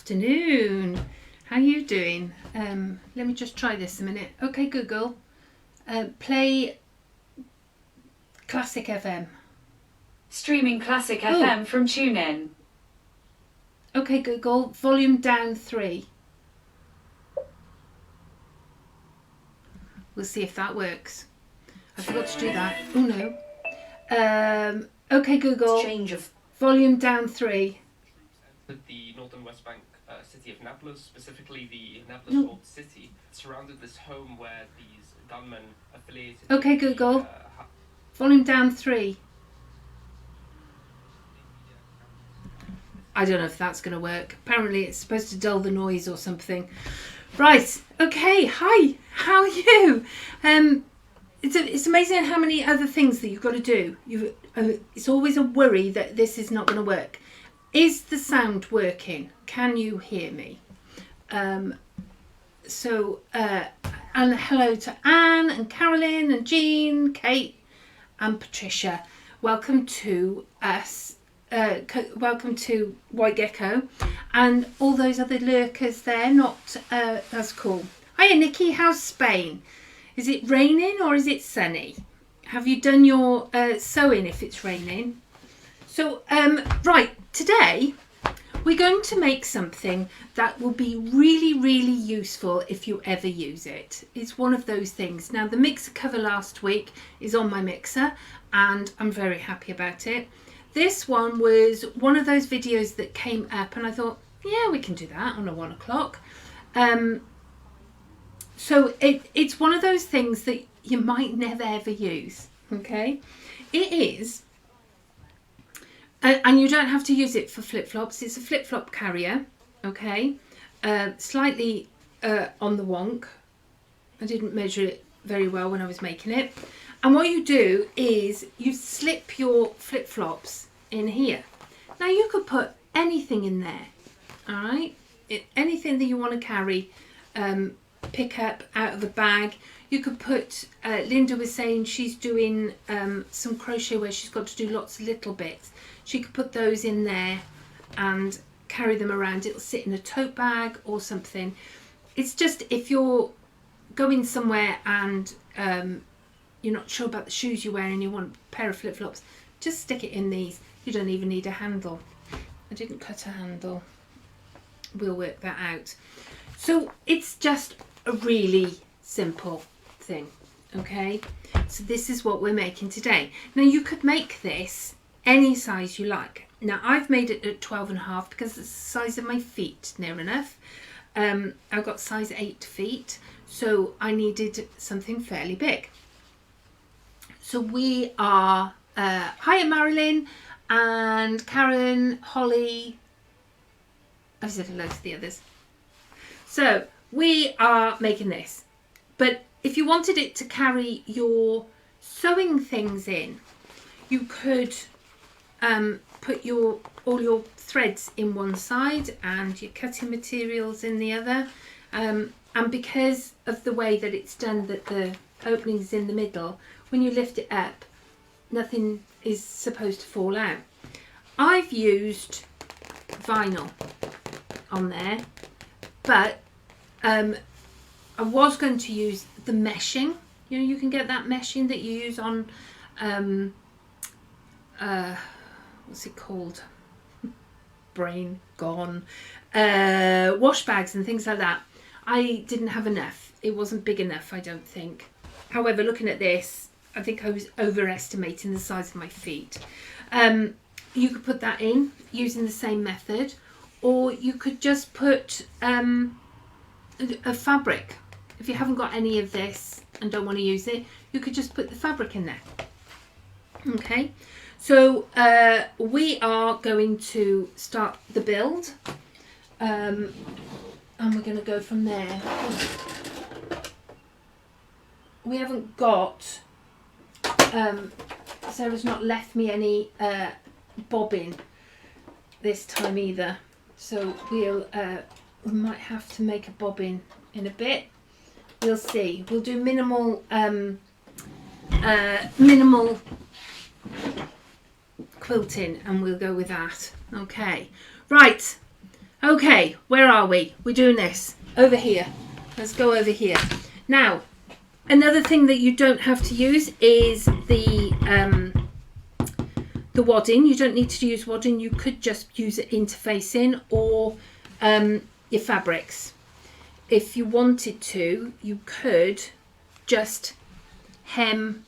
afternoon. How you doing? Let me just try this a minute. Okay, Google, play Classic FM. Streaming Classic FM from TuneIn. Okay, Google, volume down 3. We'll see if that works. I forgot to do that. Oh no. Okay, Google, volume down 3. The North and West Bank city of Nablus, specifically the Nablus Old City, surrounded this home where these gunmen affiliated. Okay, Google, volume down 3. I don't know if that's going to work. Apparently it's supposed to dull the noise or something. Right, okay, hi, how are you? It's amazing how many other things that you've got to do. It's always a worry that this is not going to work. Is the sound working? Can you hear me? And hello to Anne and Carolyn and Jean, Kate and Patricia. Welcome to us. Welcome to White Gecko and all those other lurkers there. That's cool. Hiya Nikki, how's Spain? Is it raining or is it sunny? Have you done your sewing if it's raining? So right, today we're going to make something that will be really, really useful if you ever use it. It's one of those things. Now the mixer cover last week is on my mixer and I'm very happy about it. This one was one of those videos that came up and I thought, yeah, we can do that on a 1 o'clock. So it's one of those things that you might never ever use, okay? It is, and you don't have to use it for flip-flops. It's a flip-flop carrier, okay? Slightly on the wonk. I didn't measure it very well when I was making it. And what you do is you slip your flip-flops in here. Now you could put anything in there, all right? Anything that you want to carry, pick up out of the bag. You could put, Linda was saying she's doing some crochet where she's got to do lots of little bits. She could put those in there and carry them around. It'll sit in a tote bag or something. It's just if you're going somewhere and you're not sure about the shoes you're wearing and you want a pair of flip-flops, just stick it in these. You don't even need a handle. I didn't cut a handle. We'll work that out. So it's just a really simple thing, okay? So this is what we're making today. Now you could make this any size you like. Now I've made it at 12.5 because it's the size of my feet, near enough. I've got size 8 feet, so I needed something fairly big. So we are, hiya Marilyn and Karen, Holly, I said hello to the others. So we are making this, but if you wanted it to carry your sewing things in, you could put all your threads in one side and your cutting materials in the other, and because of the way that it's done, that the opening is in the middle, when you lift it up, nothing is supposed to fall out. I've used vinyl on there, but I was going to use the meshing. You know, you can get that meshing that you use on what's it called? Brain gone. Wash bags and things like that. I didn't have enough. It wasn't big enough, I don't think. However, looking at this, I think I was overestimating the size of my feet. You could put that in using the same method, or you could just put a fabric. If you haven't got any of this and don't want to use it, you could just put the fabric in there. Okay, so we are going to start the build, and we're going to go from there. We haven't got, Sarah's not left me any bobbin this time either, so we might have to make a bobbin in a bit. We'll see. We'll do minimal quilting and we'll go with that. Okay, right, Okay, where are we? We're doing this. Over here. Let's go over here. Now, another thing that you don't have to use is the wadding. You don't need to use wadding. You could just use it interfacing or your fabrics. If you wanted to, you could just hem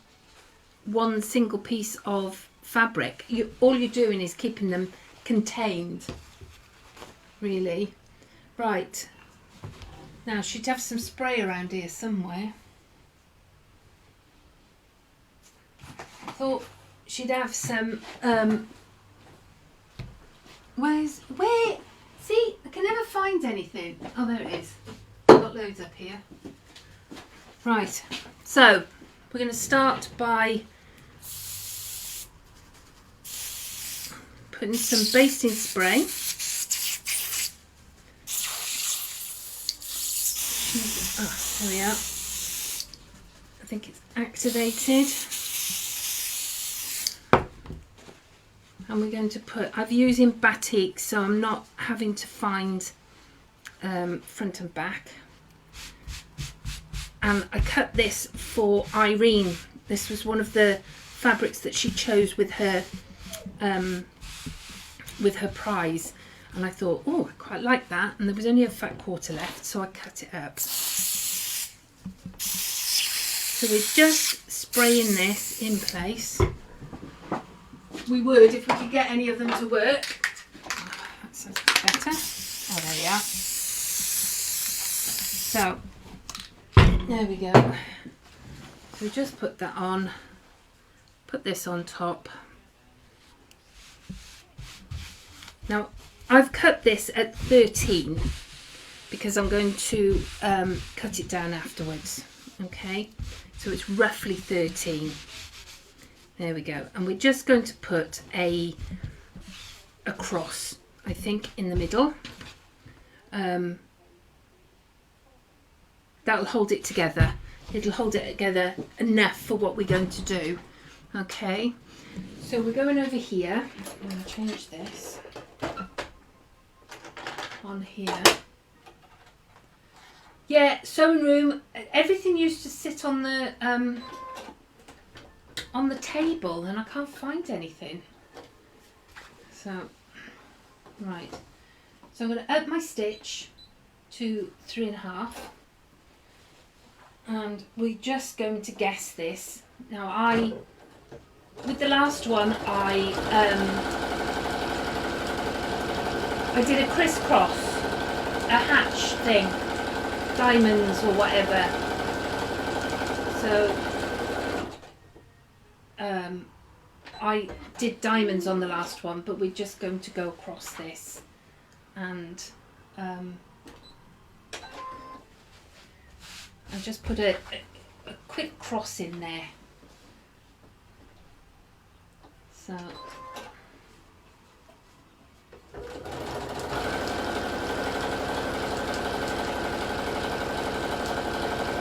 one single piece of fabric. All you're doing is keeping them contained, really. Right, now she'd have some spray around here somewhere. I thought she'd have some where see, I can never find anything. Oh, there it is. I've got loads up here. Right, so we're going to start by putting some basting spray. Oh, there we are. I think it's activated. And we're going to put, I'm using batik, so I'm not having to find front and back. And I cut this for Irene. This was one of the fabrics that she chose with her prize, and I thought, oh, I quite like that, and there was only a fat quarter left, so I cut it up. So we're just spraying this in place. We would if we could get any of them to work. That sounds a bit better. Oh, there we are. So there we go. So we just put that on, put this on top. Now I've cut this at 13 because I'm going to cut it down afterwards. Okay, so it's roughly 13. There we go. And we're just going to put a cross, I think, in the middle. That'll hold it together. It'll hold it together enough for what we're going to do. Okay, so we're going over here. I'm going to change this on here. Yeah, sewing room, everything used to sit on the table, and I can't find anything. So, right. So I'm going to up my stitch to 3.5. And we're just going to guess this. Now with the last one, I did a crisscross, a hatch thing, diamonds or whatever. So I did diamonds on the last one, but we're just going to go across this, and I just put a quick cross in there. So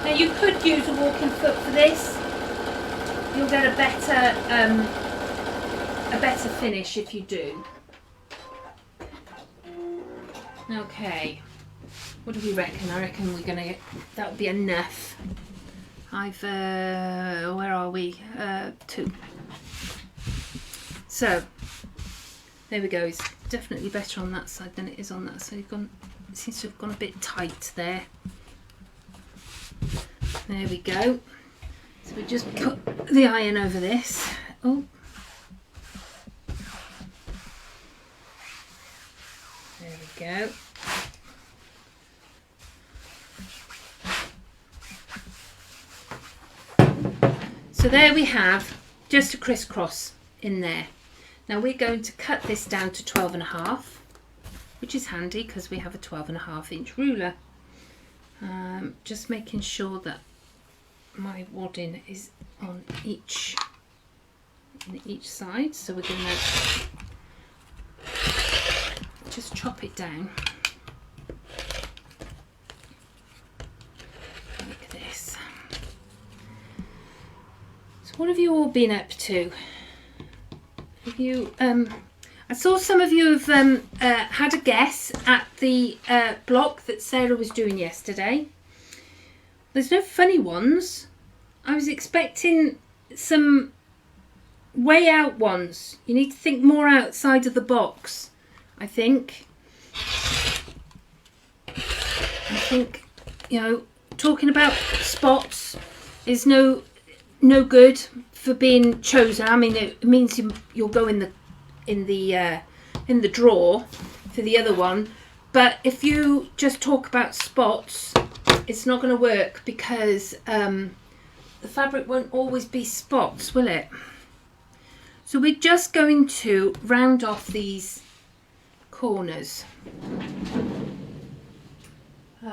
now you could use a walking foot for this. You'll get a better finish if you do. Okay. What do we reckon? I reckon we're gonna get, that'll be enough. Where are we? 2. So there we go. It's definitely better on that side than it is on that side. It seems to have gone a bit tight there. There we go. So we just put the iron over this. Oh. There we go. So there we have just a crisscross in there. Now we're going to cut this down to 12.5, which is handy because we have a 12.5 inch ruler. Just making sure that my wadding is on each side. So we're going to just chop it down. Like this. So what have you all been up to? Have you I saw some of you have had a guess at the block that Sarah was doing yesterday. There's no funny ones. I was expecting some way out ones. You need to think more outside of the box, I think. You know, talking about spots is no good for being chosen. I mean, it means you'll go in the draw for the other one. But if you just talk about spots, it's not going to work because the fabric won't always be spots, will it? So we're just going to round off these corners. It's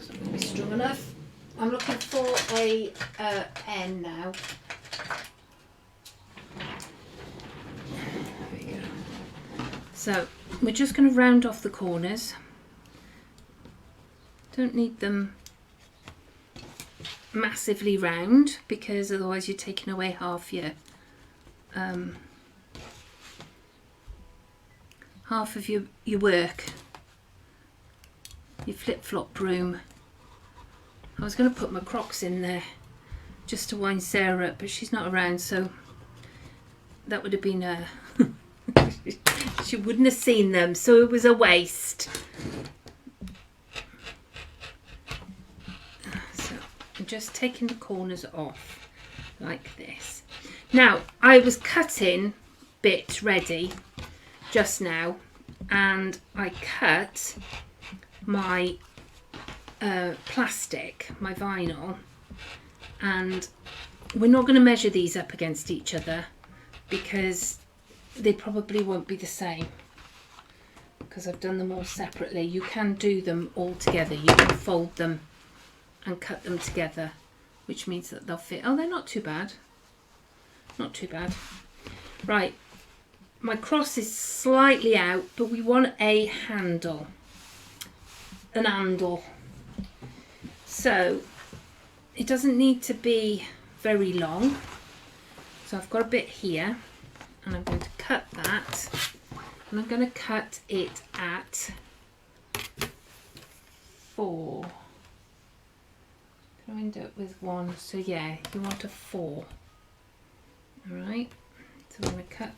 not going to be strong enough. I'm looking for a pen now. There we go. So we're just going to round off the corners. Don't need them massively round because otherwise you're taking away half your half of your work, your flip-flop room. I was going to put my Crocs in there just to wind Sarah up, but she's not around, so that would have been she wouldn't have seen them, so it was a waste. So I'm just taking the corners off like this. Now I was cutting bits ready just now, and I cut my plastic, my vinyl, and we're not going to measure these up against each other because they probably won't be the same because I've done them all separately. You can do them all together. You can fold them and cut them together, which means that they'll fit. Oh, they're not too bad. Not too bad. Right. My cross is slightly out, but we want a handle. An handle. So it doesn't need to be very long. So I've got a bit here and I'm going to cut that, and I'm going to cut it at 4. Can I end up with 1? So yeah, you want a 4. Alright, so I'm going to cut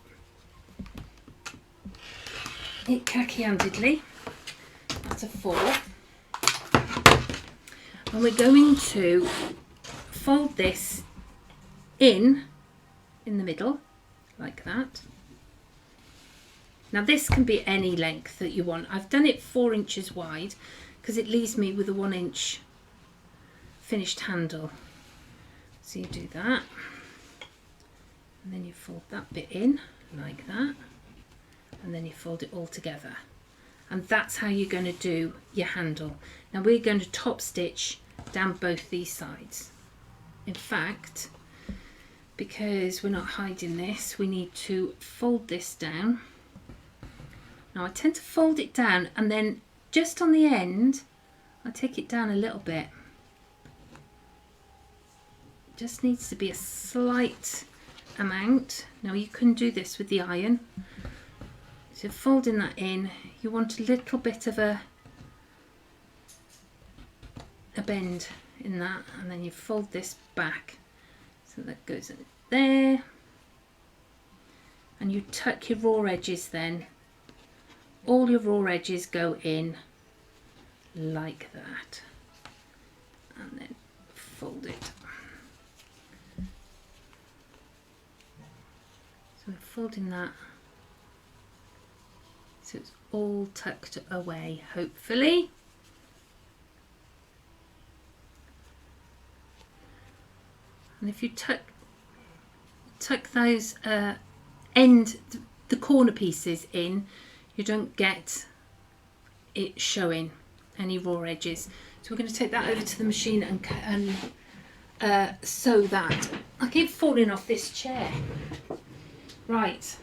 it khaki-handedly. That's a 4. And we're going to fold this in the middle like that. Now this can be any length that you want. I've done it 4 inches wide because it leaves me with a 1 inch finished handle. So you do that, and then you fold that bit in like that, and then you fold it all together, and that's how you're going to do your handle. Now we're going to top stitch down both these sides. In fact, because we're not hiding this, we need to fold this down. Now I tend to fold it down and then just on the end I take it down a little bit. Just needs to be a slight amount. Now you can do this with the iron. So folding that in, you want a little bit of a bend in that, and then you fold this back so that goes in there, and you tuck your raw edges. Then all your raw edges go in like that, and then fold it. So we're folding that so it's all tucked away, hopefully. And if you tuck those the corner pieces in, you don't get it showing any raw edges. So we're going to take that over to the machine and sew that. I keep falling off this chair. Right.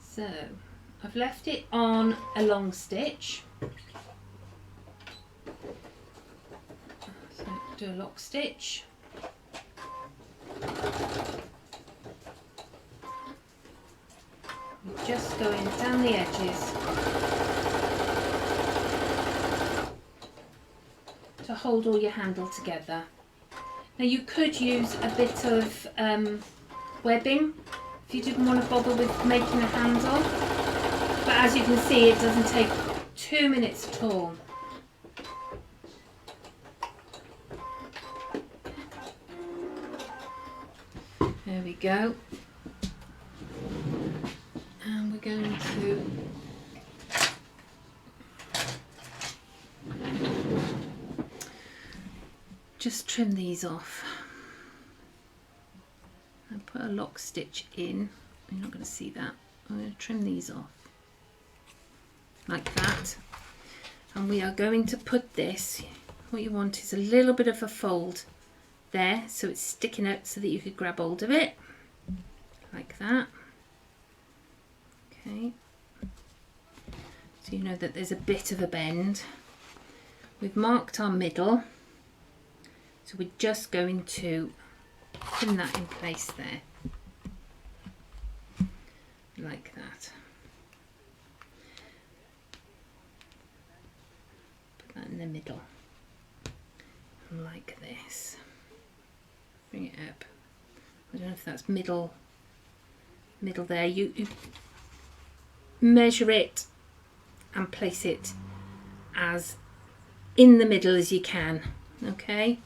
So I've left it on a long stitch. So do a lock stitch. just going down the edges to hold all your handle together. Now you could use a bit of webbing if you didn't want to bother with making a handle, but as you can see it doesn't take 2 minutes at all. There we go. And we're going to just trim these off and put a lock stitch in. You're not going to see that. I'm going to trim these off like that, and we are going to put this, what you want is a little bit of a fold there so it's sticking out so that you could grab hold of it like that. Okay, so you know that there's a bit of a bend. We've marked our middle, so we're just going to pin that in place there like that. Put that in the middle like this. Bring it up. I don't know if that's middle there. You measure it and place it as in the middle as you can. Okay,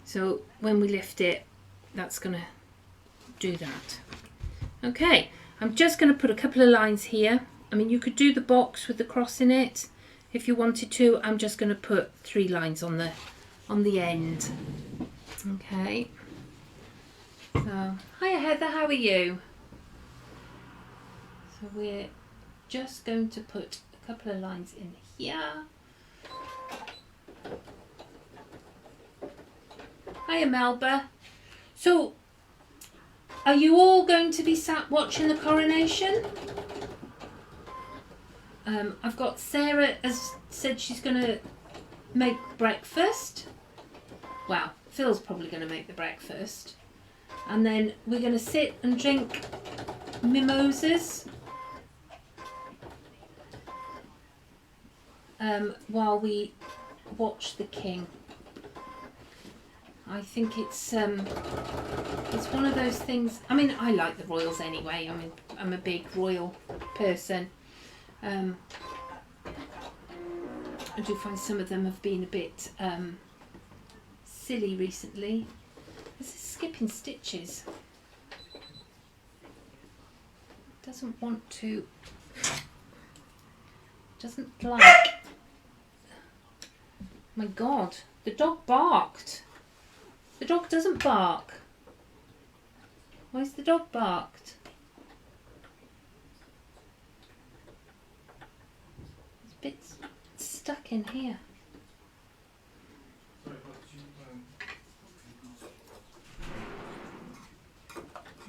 so when we lift it, that's going to do that. Okay, I'm just going to put a couple of lines here. I mean, you could do the box with the cross in it if you wanted to. I'm just going to put 3 lines on the end. Okay, so hiya Heather, how are you? So we're just going to put a couple of lines in here. Hiya Melba. So are you all going to be sat watching the coronation? I've got Sarah has said she's going to make breakfast. Well, Phil's probably going to make the breakfast. And then we're going to sit and drink mimosas while we watch the King. I think it's one of those things. I mean, I like the royals anyway. I mean, I'm a big royal person. I do find some of them have been a bit silly recently. This is skipping stitches. Doesn't want to. Doesn't like. My God, the dog barked. The dog doesn't bark. Why's the dog barked? It's a bit stuck in here. There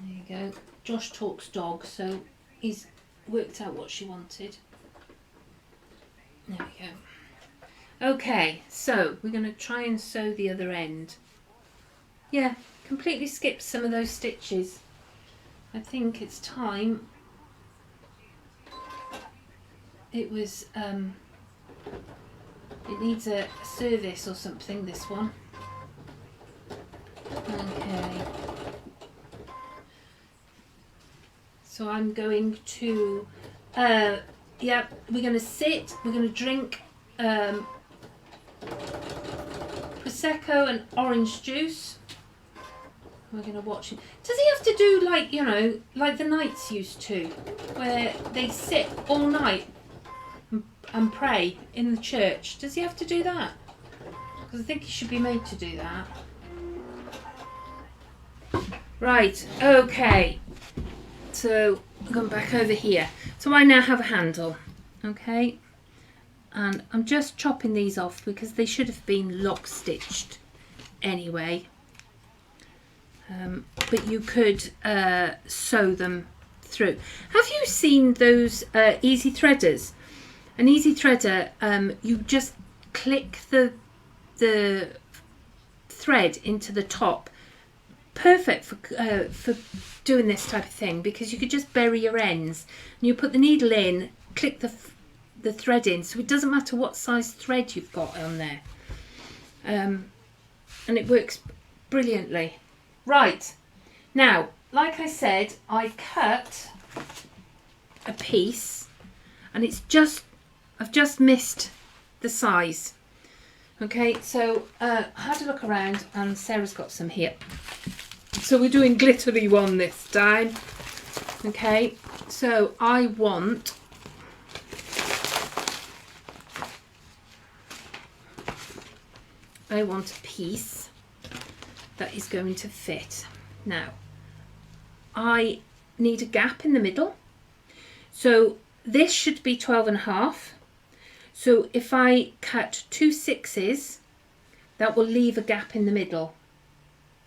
you go. Josh talks dog, so he's worked out what she wanted. There we go. Okay, so we're going to try and sew the other end. Yeah, completely skipped some of those stitches. I think it's time. It was, it needs a service or something, this one. Okay. So I'm going to, yeah, we're going to sit, we're going to drink Prosecco and orange juice. We're going to watch him. Does he have to do like, you know, like the knights used to, where they sit all night and pray in the church? Does he have to do that? Because I think he should be made to do that. Right, okay. So I'm going back over here. So I now have a handle, okay? And I'm just chopping these off because they should have been lock stitched anyway. But you could sew them through. Have you seen those easy threaders? An easy threader, you just click the thread into the top perfect for doing this type of thing, because you could just bury your ends and you put the needle in, click the thread in, so it doesn't matter what size thread you've got on there, and it works brilliantly. Right, now like I said, I cut a piece and I've just missed the size. Okay, so I had a look around and Sarah's got some here. So we're doing glittery one this time. Okay, so I want a piece that is going to fit. Now, I need a gap in the middle. So this should be 12.5. So if I cut 2 6s, that will leave a gap in the middle,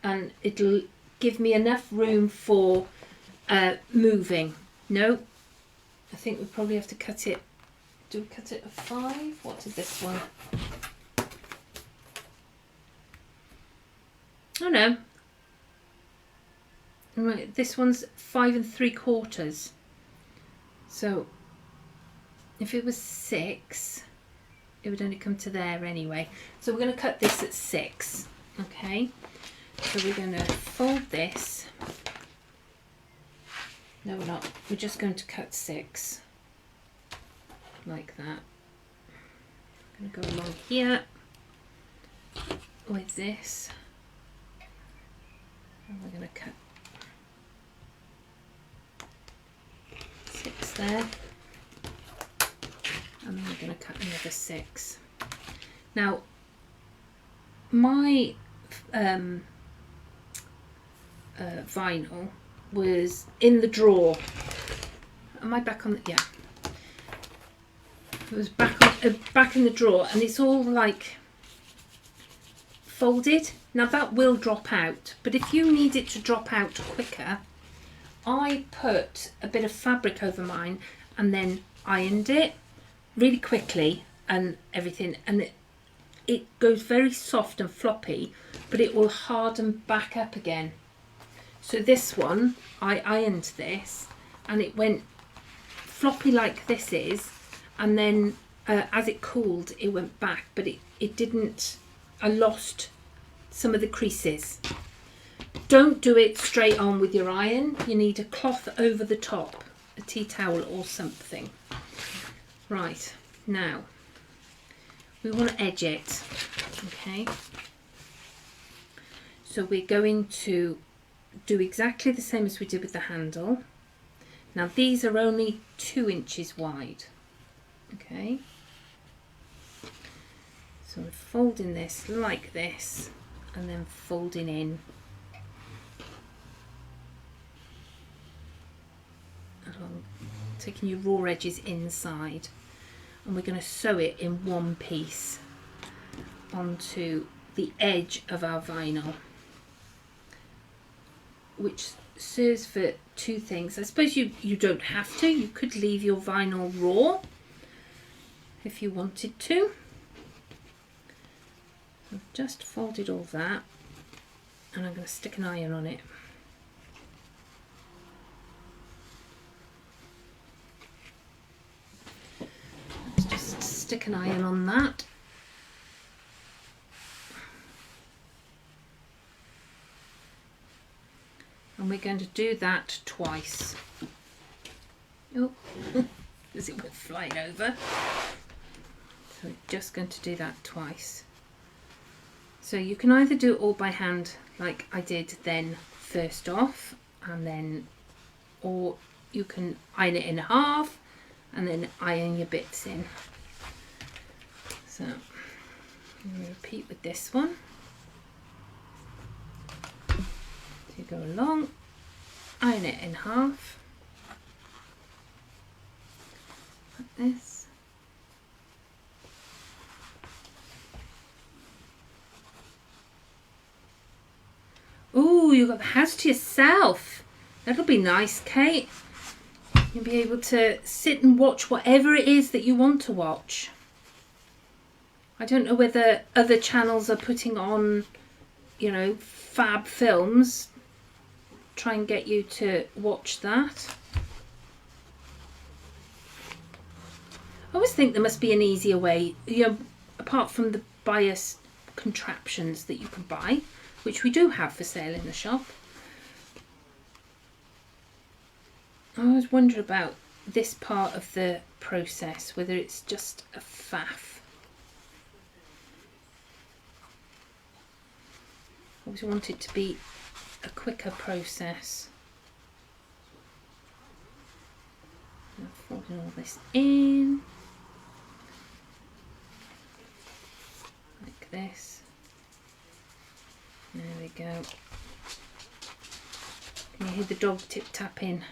and it'll give me enough room for moving. No, I think we probably have to cut it. Do we cut it a 5? What is this one? Oh no. Right, this one's 5 3/4. So if it was 6, it would only come to there anyway. So we're going to cut this at 6. Okay. So we're going to fold this. No, we're not. We're just going to cut 6 like that. I'm going to go along here with this, and we're going to cut 6 there, and then we're going to cut another 6. Now, my vinyl was in the drawer. Am I back on the, yeah, it was back in the drawer, and it's all like folded. Now that will drop out, but if you need it to drop out quicker, I put a bit of fabric over mine and then ironed it really quickly and everything, and it goes very soft and floppy, but it will harden back up again. So this one, I ironed this and it went floppy like this is, and then as it cooled it went back, but it didn't, I lost some of the creases. Don't do it straight on with your iron. You need a cloth over the top, a tea towel or something. Right, now we want to edge it. Okay, so we're going to do exactly the same as we did with the handle. Now these are only 2 inches wide. Okay, so I'm folding this like this and then folding in along, taking your raw edges inside, and we're going to sew it in one piece onto the edge of our vinyl, which serves for 2 things. I suppose you don't have to. You could leave your vinyl raw if you wanted to. I've just folded all that and I'm going to stick an iron on it. Let's just stick an iron on that. And we're going to do that twice. Oh, as it went flying over. So we're just going to do that twice. So you can either do it all by hand like I did then first off, and then, or you can iron it in half and then iron your bits in. So I'm going to repeat with this one. So you go along, iron it in half like this. Ooh, you've got the house to yourself. That'll be nice, Kate. You'll be able to sit and watch whatever it is that you want to watch. I don't know whether other channels are putting on, you know, fab films. try and get you to watch that. I always think there must be an easier way, you know, apart from the bias contraptions that you can buy, which we do have for sale in the shop. I always wonder about this part of the process, whether it's just a faff. I always want it to be a quicker process. I'm folding all this in like this. There we go. Can you hear the dog tip tapping?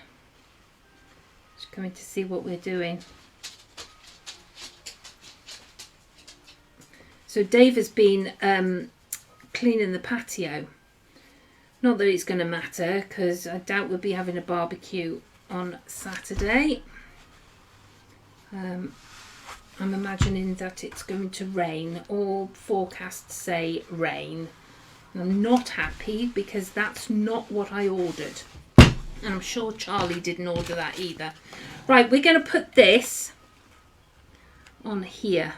Just coming to see what we're doing. So Dave has been cleaning the patio. Not that it's going to matter, because I doubt we'll be having a barbecue on Saturday. I'm imagining that it's going to rain. All forecasts say rain. And I'm not happy because that's not what I ordered. And I'm sure Charlie didn't order that either. Right, we're going to put this on here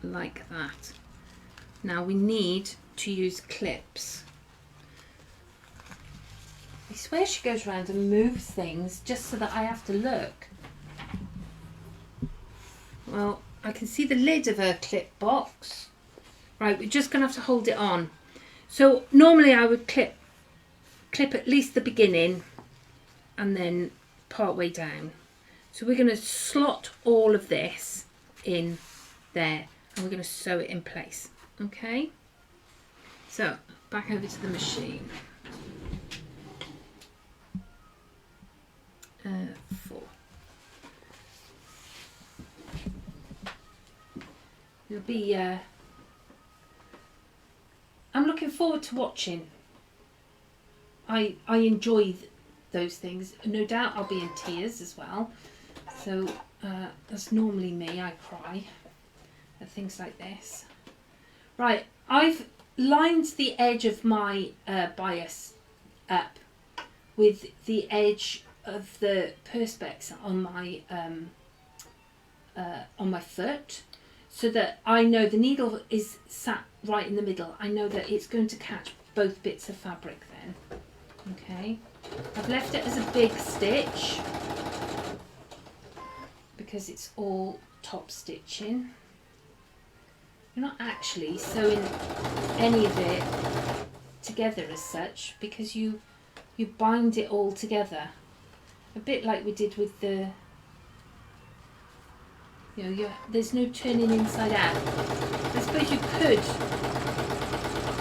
like that. Now we need to use clips. I swear she goes around and moves things just so that I have to look. Well, I can see the lid of her clip box. Right, we're just going to have to hold it on. So normally I would clip at least the beginning and then part way down. So we're going to slot all of this in there and we're going to sew it in place. Okay, so back over to the machine. 4. It'll be I'm looking forward to watching. I enjoy those things. No doubt I'll be in tears as well. So that's normally me. I cry at things like this. Right, I've lined the edge of my bias up with the edge of the perspex on my foot, so that I know the needle is sat right in the middle. I know that it's going to catch both bits of fabric then. Okay, I've left it as a big stitch because it's all top stitching. You're not actually sewing any of it together as such because you bind it all together. A bit like we did with the, there's no turning inside out. I suppose you could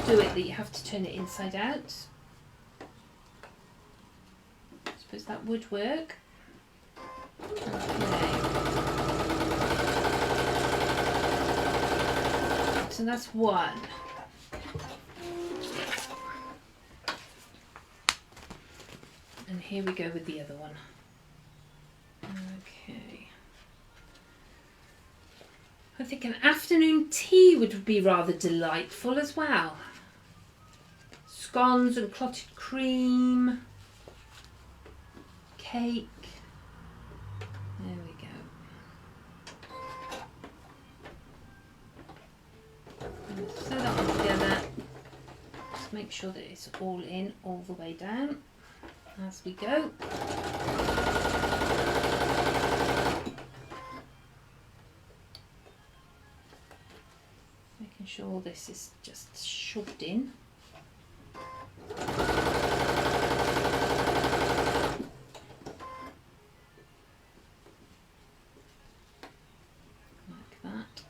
do it that you have to turn it inside out. I suppose that would work. Okay. So that's one. And here we go with the other one. Okay. I think an afternoon tea would be rather delightful as well. Scones and clotted cream. Cake. There we go. And sew that all together. Just make sure that it's all in all the way down as we go. Making sure all this is just shoved in. Like that.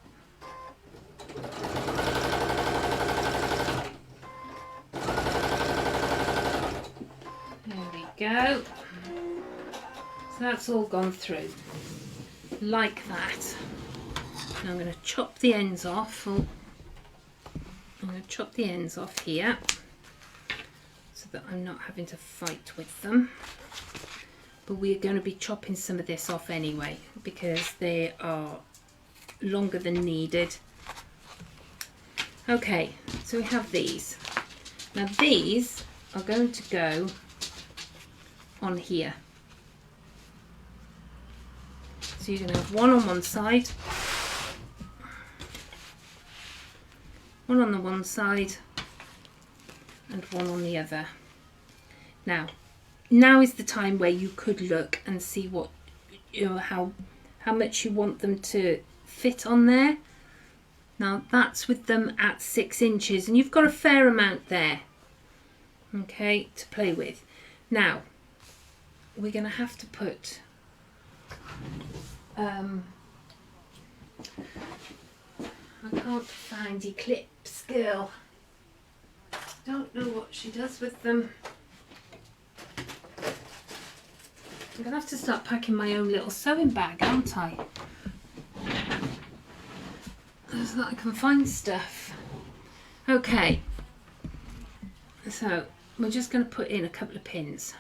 There we go. So that's all gone through like that. Now I'm going to chop the ends off. I'm going to chop the ends off here so that I'm not having to fight with them. But we're going to be chopping some of this off anyway because they are longer than needed. Okay, so we have these. Now these are going to go on here. So you're going to have one on one side, one on the one side, and one on the other. Now is the time where you could look and see what, you know, how much you want them to fit on there. Now that's with them at 6 inches, and you've got a fair amount there, okay, to play with. Now we're going to have to put I can't find Eclipse girl. Don't know what she does with them. I'm going to have to start packing my own little sewing bag, aren't I? So that I can find stuff. Okay. So we're just going to put in a couple of pins.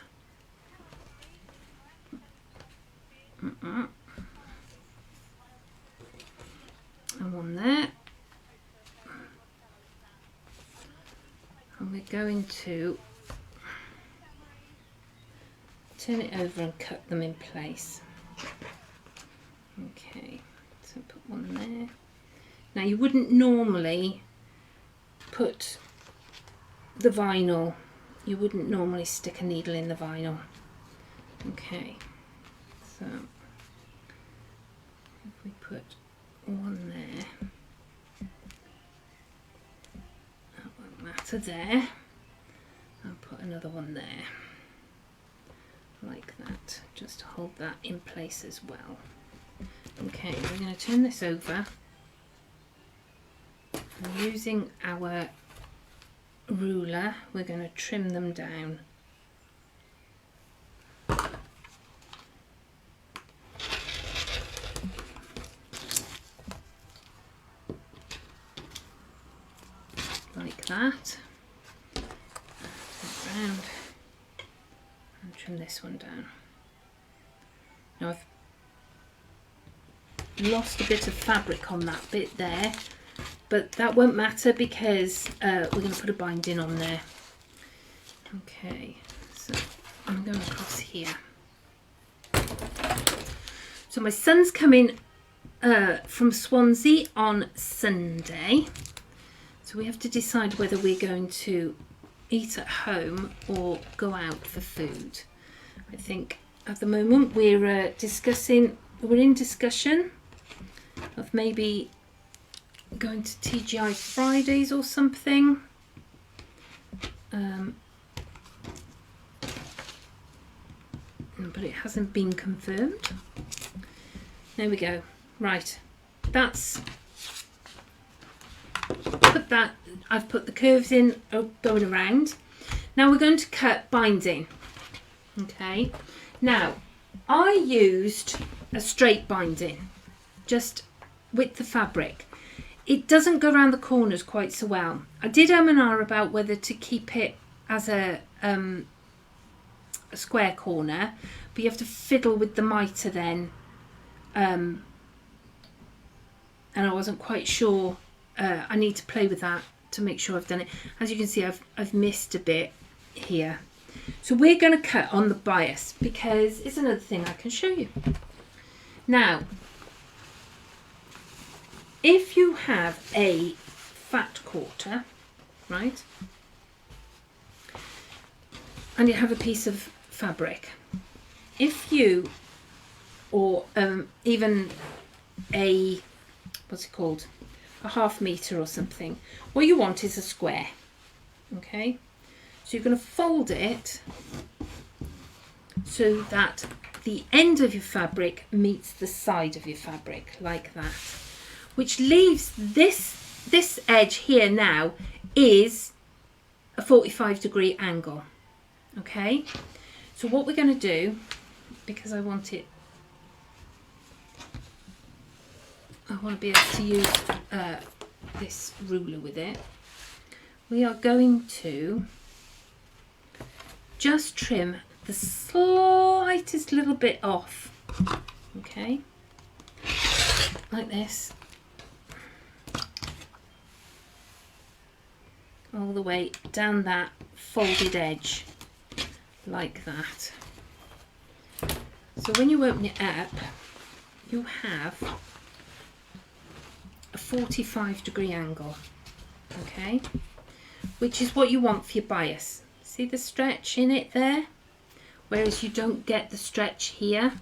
And one there. And we're going to turn it over and cut them in place. Okay, so put one there. Now you wouldn't normally put the vinyl, you wouldn't normally stick a needle in the vinyl. Okay, so if we put one there, that won't matter there. I'll put another one there, like that, just to hold that in place as well. Okay, we're going to turn this over, and using our ruler we're going to trim them down. Like that. Turn it round and trim this one down. Now I've lost a bit of fabric on that bit there, but that won't matter because we're going to put a binding on there. Okay, so I'm going across here. So my son's coming from Swansea on Sunday, so we have to decide whether we're going to eat at home or go out for food. I think at the moment we're in discussion of maybe going to TGI Fridays or something. But it hasn't been confirmed. There we go. Right, that's put that. I've put the curves in going around. Now we're going to cut binding. Okay. Now I used a straight binding, just with the fabric. It doesn't go around the corners quite so well. I did and ah about whether to keep it as a square corner, but you have to fiddle with the mitre then. And I wasn't quite sure. I need to play with that to make sure I've done it. As you can see, I've missed a bit here. So we're going to cut on the bias because it's another thing I can show you. Now, if you have a fat quarter, right, and you have a piece of fabric, if you, or even a, what's it called, a ½ metre or something, what you want is a square. Okay, so you're going to fold it so that the end of your fabric meets the side of your fabric, like that, which leaves this edge here now is a 45-degree angle. Okay, so what we're going to do, because I want to be able to use this ruler with it, we are going to just trim the slightest little bit off. Okay, like this, all the way down that folded edge, like that. So when you open it up, you have a 45-degree angle, okay, which is what you want for your bias. See the stretch in it there? Whereas you don't get the stretch here,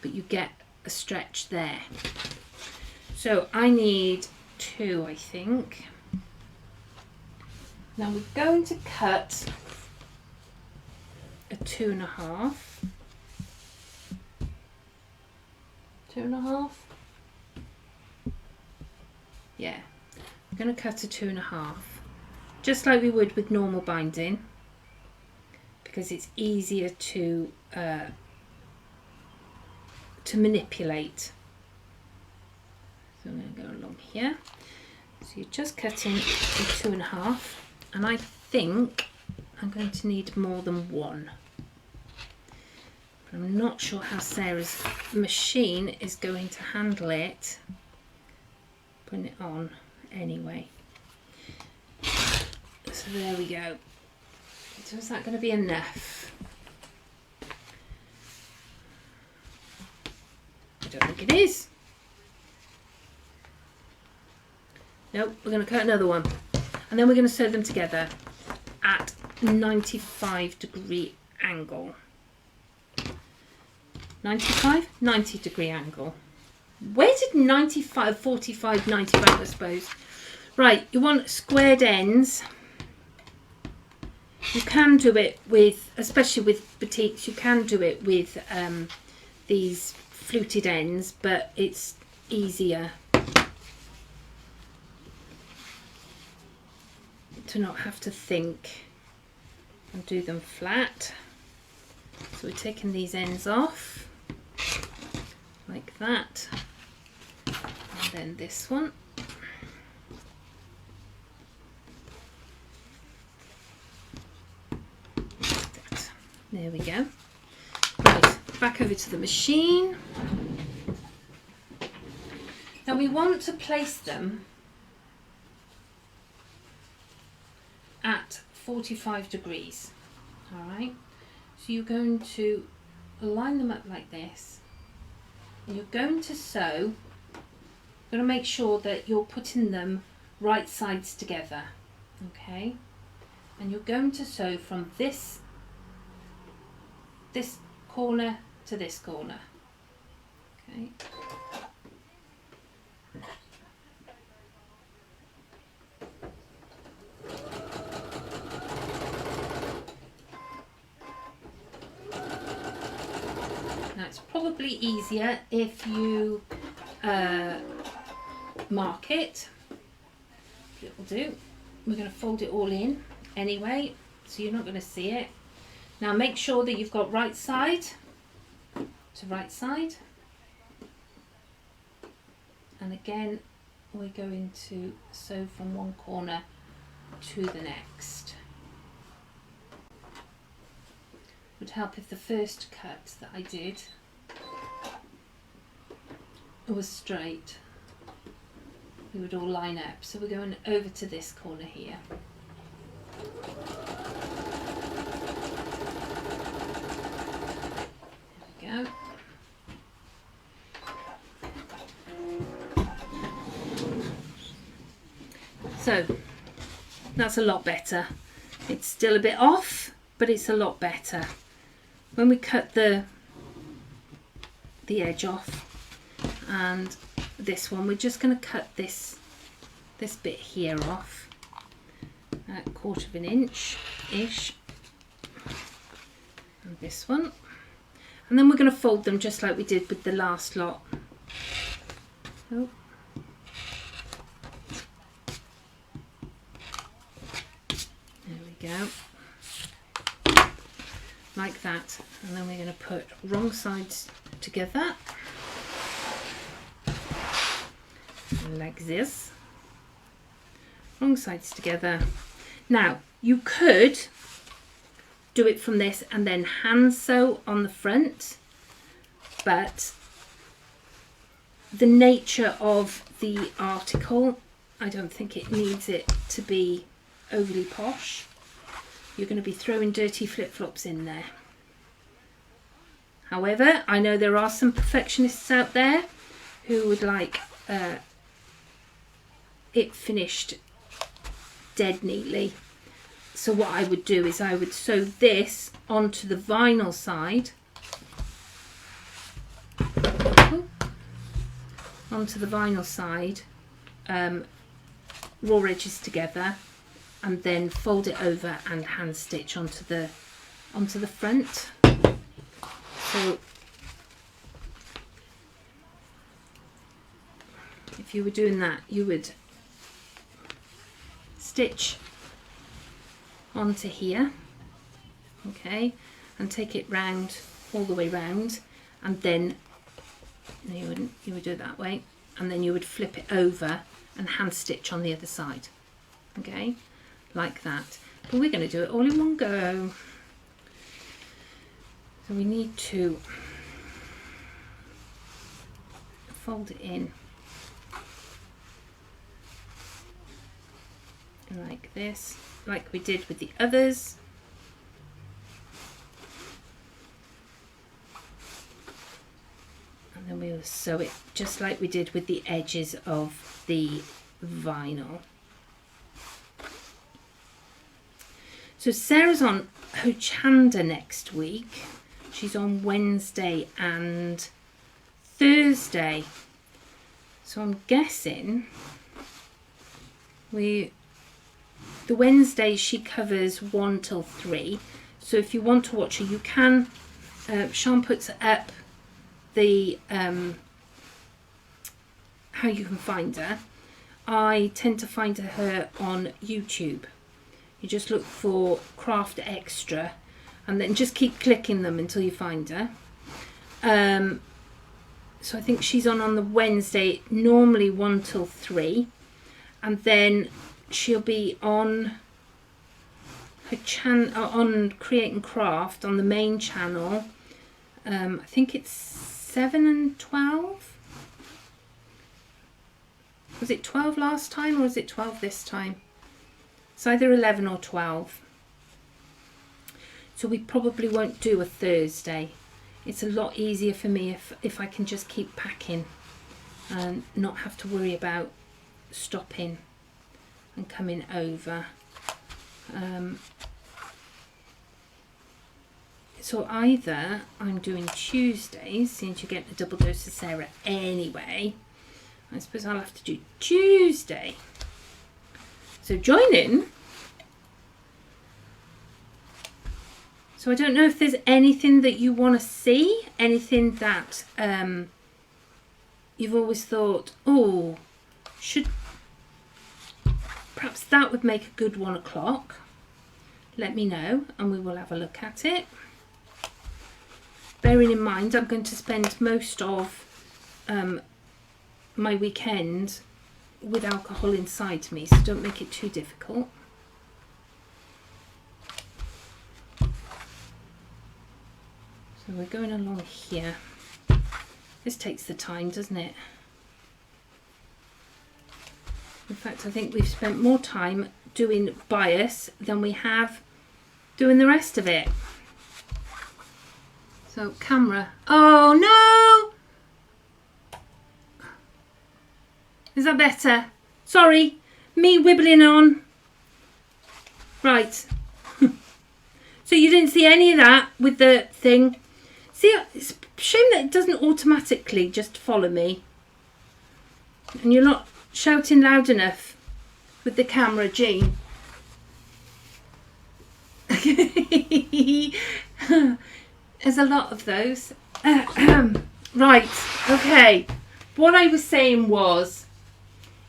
but you get a stretch there. So I need 2, I think. Now we're going to cut a 2.5. 2.5. Yeah, I'm going to cut a 2.5, just like we would with normal binding, because it's easier to manipulate. So I'm going to go along here. So you're just cutting a 2.5, and I think I'm going to need more than 1. But I'm not sure how Sarah's machine is going to handle it. Putting it on anyway. So there we go. So is that going to be enough? I don't think it is. Nope, we're going to cut another one. And then we're going to sew them together at 95-degree angle. 95? 90-degree angle. Where did 95, 45, 95, I suppose? Right, you want squared ends. You can do it with, especially with batiks, you can do it with these fluted ends, but it's easier to not have to think and do them flat. So we're taking these ends off like that, and then this one. There we go. Right, back over to the machine. Now we want to place them at 45 degrees. All right. So you're going to line them up like this. And you're going to sew. You're going to make sure that you're putting them right sides together. Okay. And you're going to sew from this corner to this corner. Okay. Now it's probably easier if you mark it. It will do. We're going to fold it all in anyway, so you're not going to see it. Now make sure that you've got right side to right side, and again we're going to sew from one corner to the next. Would help if the first cut that I did was straight. We would all line up. So we're going over to this corner here. Go. So that's a lot better. It's still a bit off, but it's a lot better. When we cut the edge off, and this one, we're just going to cut this bit here off at 1/4 inch ish, and this one. And then we're going to fold them just like we did with the last lot. Oh. There we go. Like that. And then we're going to put wrong sides together. Like this. Wrong sides together. Now, you could do it from this and then hand sew on the front, but the nature of the article, I don't think it needs it to be overly posh. You're going to be throwing dirty flip-flops in there. However, I know there are some perfectionists out there who would like it finished dead neatly. So what I would do is I would sew this onto the vinyl side, raw edges together, and then fold it over and hand stitch onto the front. So if you were doing that, you would stitch onto here, okay, and take it round, all the way round, and then you would do it that way, and then you would flip it over and hand stitch on the other side, okay, like that. But we're going to do it all in one go. So we need to fold it in like this, like we did with the others. And then we will sew it just like we did with the edges of the vinyl. So Sarah's on Hochanda next week. She's on Wednesday and Thursday. So I'm guessing the Wednesday she covers 1 till 3. So if you want to watch her, you can. Sean puts up the how you can find her. I tend to find her on YouTube. You just look for Craft Extra and then just keep clicking them until you find her. So I think she's on the Wednesday, normally 1 till 3, and then she'll be on her on Create and Craft on the main channel. I think it's 7 and 12. Was it 12 last time or is it 12 this time? It's either 11 or 12. So we probably won't do a Thursday. It's a lot easier for me if I can just keep packing and not have to worry about stopping and coming over. So either I'm doing Tuesdays, since you get a double dose of Sarah anyway, I suppose I'll have to do Tuesday. So join in. So I don't know if there's anything that you want to see, anything that you've always thought, oh, perhaps that would make a good 1 o'clock. Let me know and we will have a look at it. Bearing in mind I'm going to spend most of my weekend with alcohol inside me, so don't make it too difficult. So we're going along here. This takes the time, doesn't it? In fact, I think we've spent more time doing bias than we have doing the rest of it. So camera. Oh no! Is that better? Sorry, me wibbling on. Right. So you didn't see any of that with the thing. See, it's a shame that it doesn't automatically just follow me. And you're not shouting loud enough with the camera, Jean. There's a lot of those. Right, okay. What I was saying was,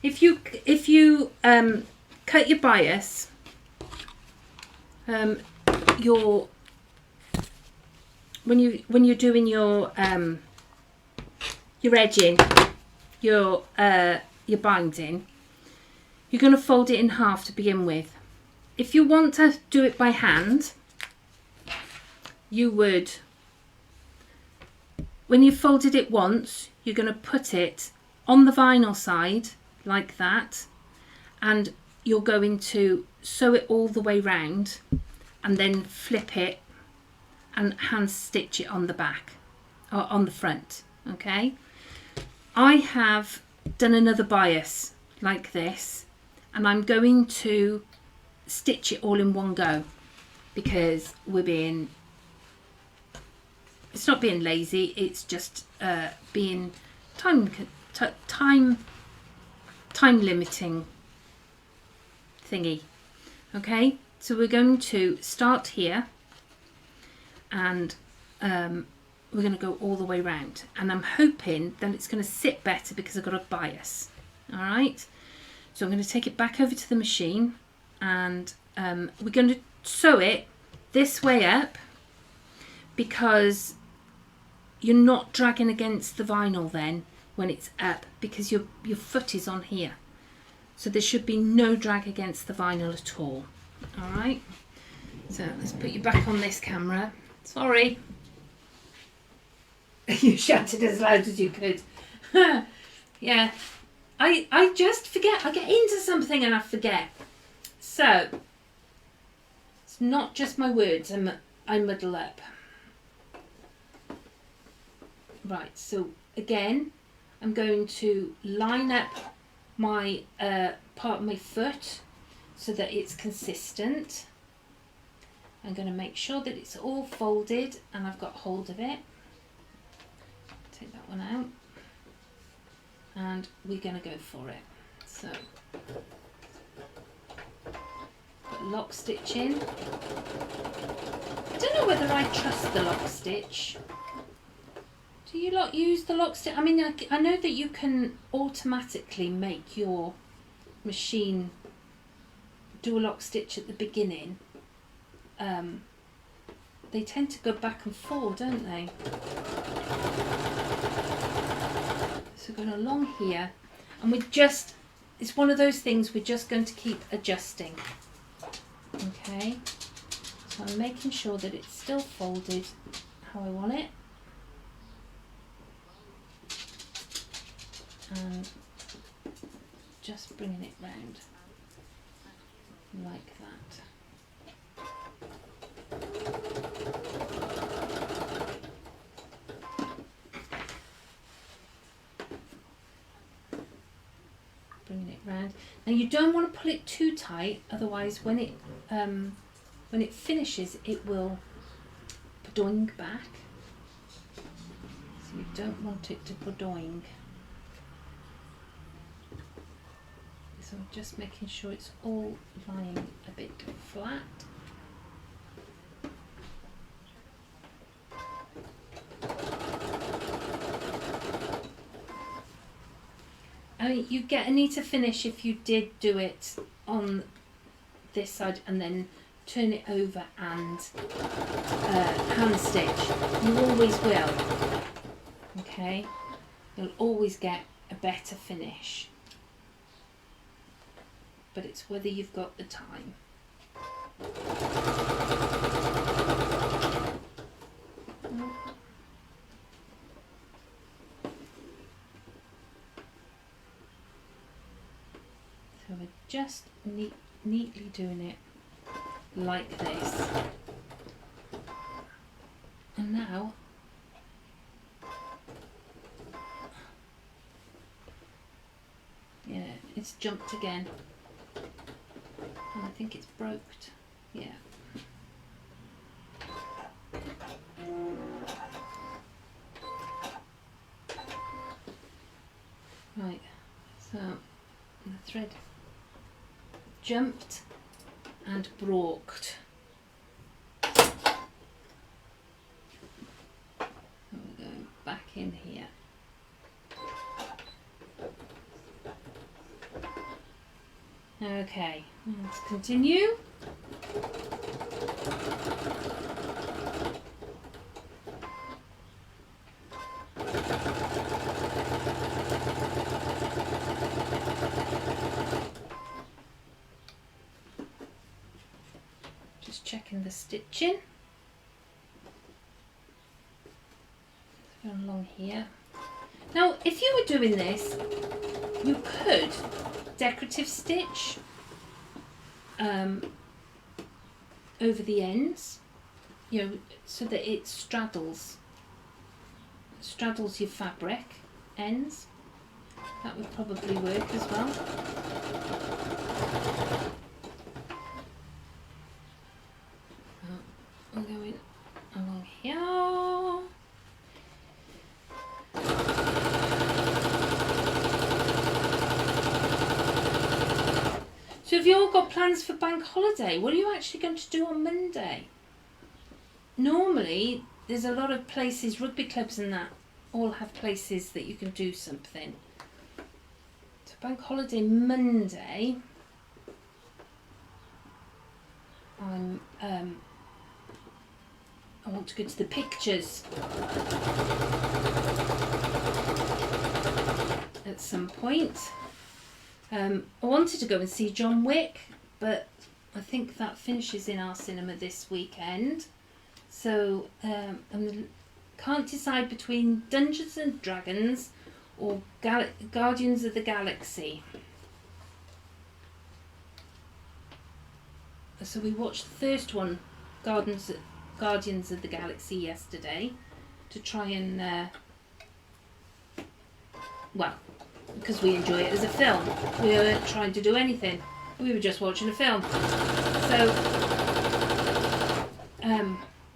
if you cut your bias, when you're doing your edging, your binding, you're going to fold it in half to begin with. If you want to do it by hand, you would, when you've folded it once, you're going to put it on the vinyl side like that, and you're going to sew it all the way round and then flip it and hand stitch it on the back. on the front. Okay, I have done another bias like this, and I'm going to stitch it all in one go because it's not being lazy, it's just being time limiting thingy. Okay, so we're going to start here, and we're going to go all the way round, and I'm hoping that it's going to sit better because I've got a bias. All right, so I'm going to take it back over to the machine, and we're going to sew it this way up because you're not dragging against the vinyl then when it's up, because your foot is on here, so there should be no drag against the vinyl at all. All right, so let's put you back on this camera. Sorry. You shouted as loud as you could. Yeah, I just forget. I get into something and I forget. So it's not just my words I muddle up. Right, so again, I'm going to line up my part of my foot so that it's consistent. I'm going to make sure that it's all folded and I've got hold of it. Take that one out, and we're going to go for it. So put lock stitch in. I don't know whether I trust the lock stitch. Do you lot use the lock stitch? I mean, I know that you can automatically make your machine do a lock stitch at the beginning. They tend to go back and forth, don't they? So going along here, and it's one of those things we're just going to keep adjusting. Okay, so I'm making sure that it's still folded how I want it. And just bringing it round like that. Bringing it round. Now you don't want to pull it too tight, otherwise when it finishes it will padoing back. So you don't want it to padoing. So I'm just making sure it's all lying a bit flat. I mean, you get a neater finish if you did do it on this side and then turn it over and hand stitch. You always will. Okay, you'll always get a better finish. But it's whether you've got the time. So we're just neatly doing it like this. And now yeah, it's jumped again. And I think it's broked. Yeah. Right, so the thread jumped and broked. So we're going back in here. Okay, let's continue. Just checking the stitching. Going along here. Now, if you were doing this, you could decorative stitch over the ends, you know, so that it straddles straddles your fabric ends. That would probably work as well. I'm going along here. So have you all got plans for bank holiday? What are you actually going to do on Monday? Normally, there's a lot of places, rugby clubs and that, all have places that you can do something. So bank holiday Monday, I want to go to the pictures at some point. I wanted to go and see John Wick, but I think that finishes in our cinema this weekend. So I can't decide between Dungeons and Dragons or Guardians of the Galaxy. So we watched the first one, Guardians of the Galaxy, yesterday to try and, well, because we enjoy it as a film. We weren't trying to do anything. We were just watching a film. So,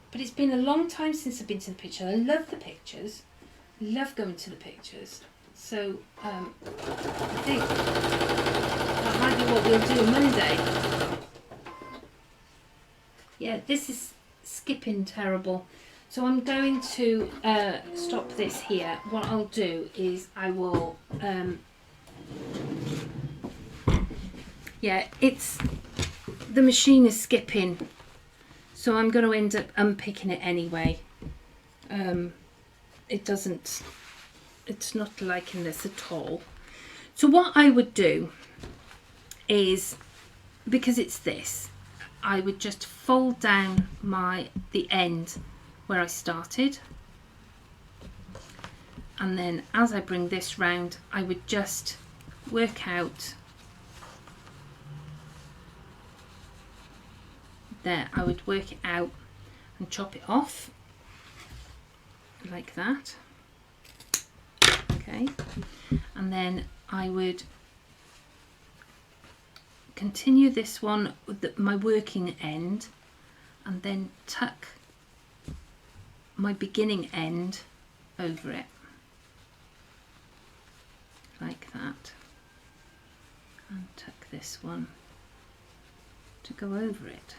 but it's been a long time since I've been to the picture. I love the pictures. Love going to the pictures. So, I think that might be what we'll do Monday. Yeah, this is skipping terrible. So I'm going to stop this here. What I'll do is I will, yeah, the machine is skipping. So I'm going to end up unpicking it anyway. It's not liking this at all. So what I would do is, because it's this, I would just fold down the end where I started, and then as I bring this round I would just work out there. I would work it out and chop it off like that. Okay, and then I would continue this one with my working end and then tuck my beginning end over it like that, and tuck this one to go over it.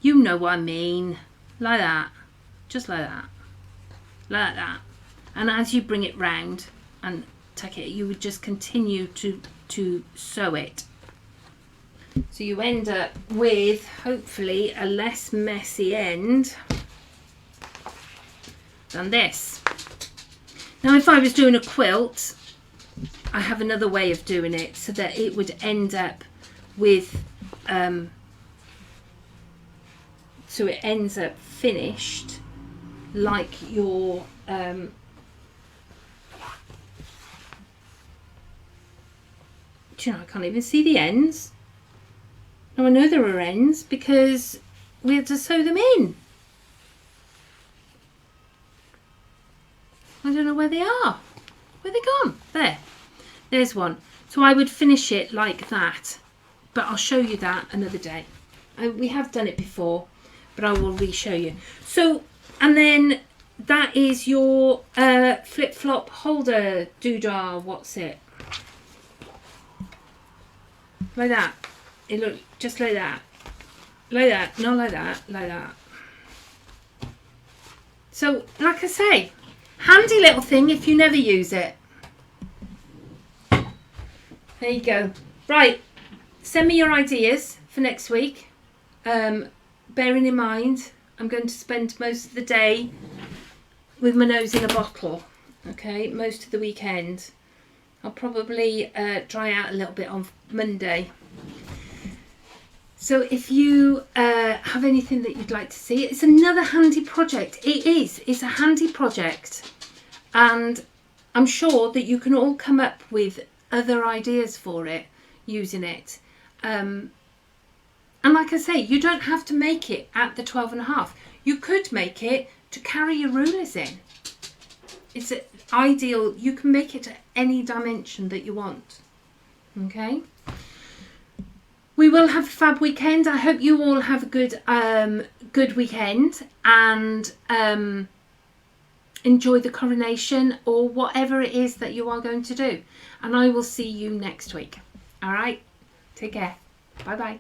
You know what I mean, like that, just like that, like that. And as you bring it round and tuck it, you would just continue to sew it. So you end up with hopefully a less messy end than this. Now if I was doing a quilt, I have another way of doing it so that it would end up with so it ends up finished like your do you know, I can't even see the ends. Now I know there are ends because we had to sew them in. I don't know where they are. Where they gone? There. There's one. So I would finish it like that, but I'll show you that another day. We have done it before, but I will re-show you. So, and then that is your flip-flop holder doodah. What's it? Like that. It look just like that. Like that. Not like that. Like that. So, like I say, handy little thing if you never use it. There you go. Right. Send me your ideas for next week. Bearing in mind, I'm going to spend most of the day with my nose in a bottle. Okay, most of the weekend. I'll probably dry out a little bit on Monday. So if you have anything that you'd like to see, it's another handy project. It is. It's a handy project. And I'm sure that you can all come up with other ideas for it using it. And like I say, you don't have to make it at the 12.5. You could make it to carry your rulers in. It's ideal. You can make it to any dimension that you want. Okay. We will have a fab weekend. I hope you all have a good weekend, and enjoy the coronation or whatever it is that you are going to do. And I will see you next week. All right. Take care. Bye bye.